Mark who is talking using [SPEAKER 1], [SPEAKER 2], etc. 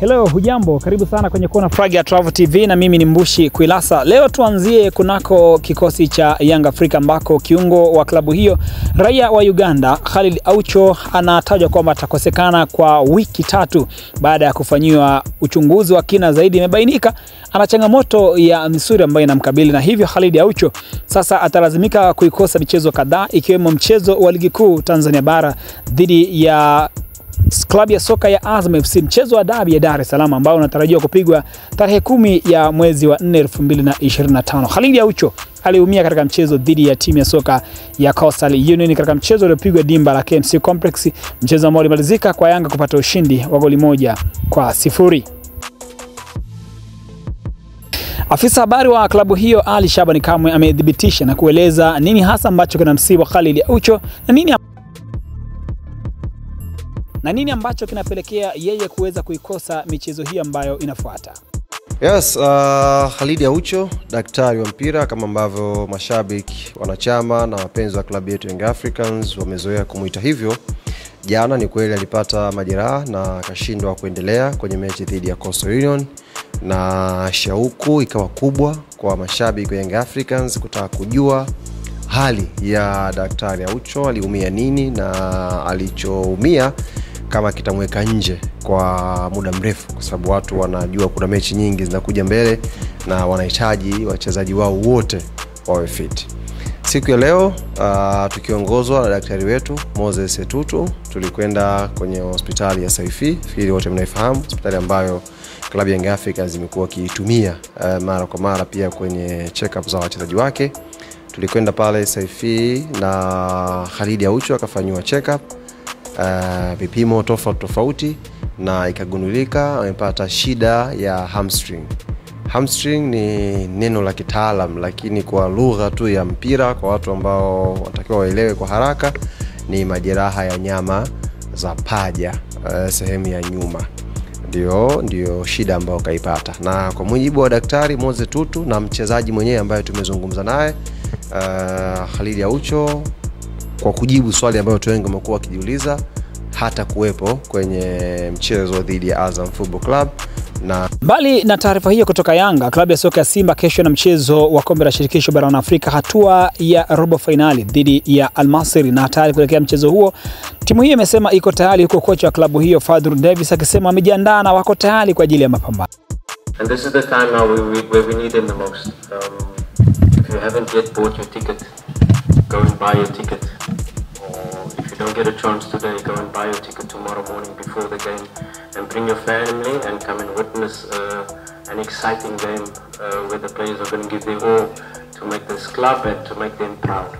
[SPEAKER 1] Hello, hujambo, karibu sana kwenye Kona Frag ya Travel TV na mimi ni Mbushi Kuilasa. Leo tuanzie kunako kikosi cha Young Africa ambako kiungo wa klabu hiyo raia wa Uganda Khalid Aucho anatajwa kwamba atakosekana kwa wiki 3 baada ya kufanyiwa uchunguzi wa kina zaidi. Imebainika ana changamoto ya misuli ambayo inamkabili, na hivyo Khalid Aucho sasa atalazimika kuikosa michezo kadhaa ikiwemo mchezo wa ligi kuu Tanzania bara dhidi ya klabu ya soka ya Azam FC, mchezo wa dabi ya Dar es Salaam ambao unatarajiwa kupigwa tarehe 10 ya mwezi wa 4 2025. Khalid Aucho aliumia katika mchezo dhidi ya timu ya soka ya Coastal Union katika mchezo uliopigwa dimba la KMC Complex, mchezo ambao ulimalizika kwa Yanga kupata ushindi wa goli 1-0. Afisa habari wa klabu hiyo Ali Shabani Kamwe amedhibitisha na kueleza nini hasa ambacho kinamsibu Khalid Aucho na nini ambacho kinapelekea yeye kuweza kuikosa michezo hii ambayo inafuata.
[SPEAKER 2] Yes, Khalid Aucho, daktari wa mpira kama ambavyo mashabiki, wanachama na wapenzi wa klabu yetu Young Africans wamezoea kumuita hivyo. Jana ni kweli alipata majeraha na akashindwa kuendelea kwenye mechi dhidi ya Coastal Union, na shauku ikawa kubwa kwa mashabiki wa Young Africans kutaka kujua hali ya daktari Aucho, aliumia nini na alichoumia kama kitamweka nje kwa muda mrefu, kwa sababu watu wanajua kuna mechi nyingi zinakuja mbele na wanahitaji wachezaji wao wote wawe fit. Siku ya leo tukiongozwa na daktari wetu Moses Etutu tulikwenda kwenye hospitali ya Saifi, fikiri wote mnaifahamu, hospitali ambayo klabu ya Young Africans imekuwa kiitumia mara kwa mara pia kwenye check-up za wachezaji wake. Tulikwenda pale Saifi na Khalid Aucho akafanywa check-up, vipimo tofauti na ikagundulika amepata shida ya hamstring. Hamstring ni neno la kitaalam, lakini kwa lugha tu ya mpira kwa watu ambao watakiwa waelewe kwa haraka ni majeraha ya nyama za paja, sehemu ya nyuma. Ndio shida ambayo kaipata. Na kwa mujibu wa daktari Moses Tutu na mchezaji mwenyewe ambaye tumezungumza naye, Khalid Aucho, kwa kujibu swali ambayo watu wengi wamekuwa wakijiuliza, hata kuwepo kwenye mchezo dhidi ya Azam Football Club. Na
[SPEAKER 1] mbali na taarifa hiyo kutoka Yanga, klabu ya soka ya Simba kesho na mchezo wa kombe la shirikisho barani Afrika hatua ya robo finali dhidi ya Al Masry, na tayari kuelekea mchezo huo timu hiyo imesema iko tayari, huko kocha wa klabu hiyo Fadlu Davis akisema wamejiandaa na wako tayari kwa ajili ya mapambano.
[SPEAKER 3] And this is the time now where we need them the most. If you haven't yet bought your ticket, go and buy your ticket. Or if you don't get a chance today, go and buy your ticket tomorrow morning before the game, and bring your family and come and witness an exciting game where the players are going to give their all to make this club and to make them proud.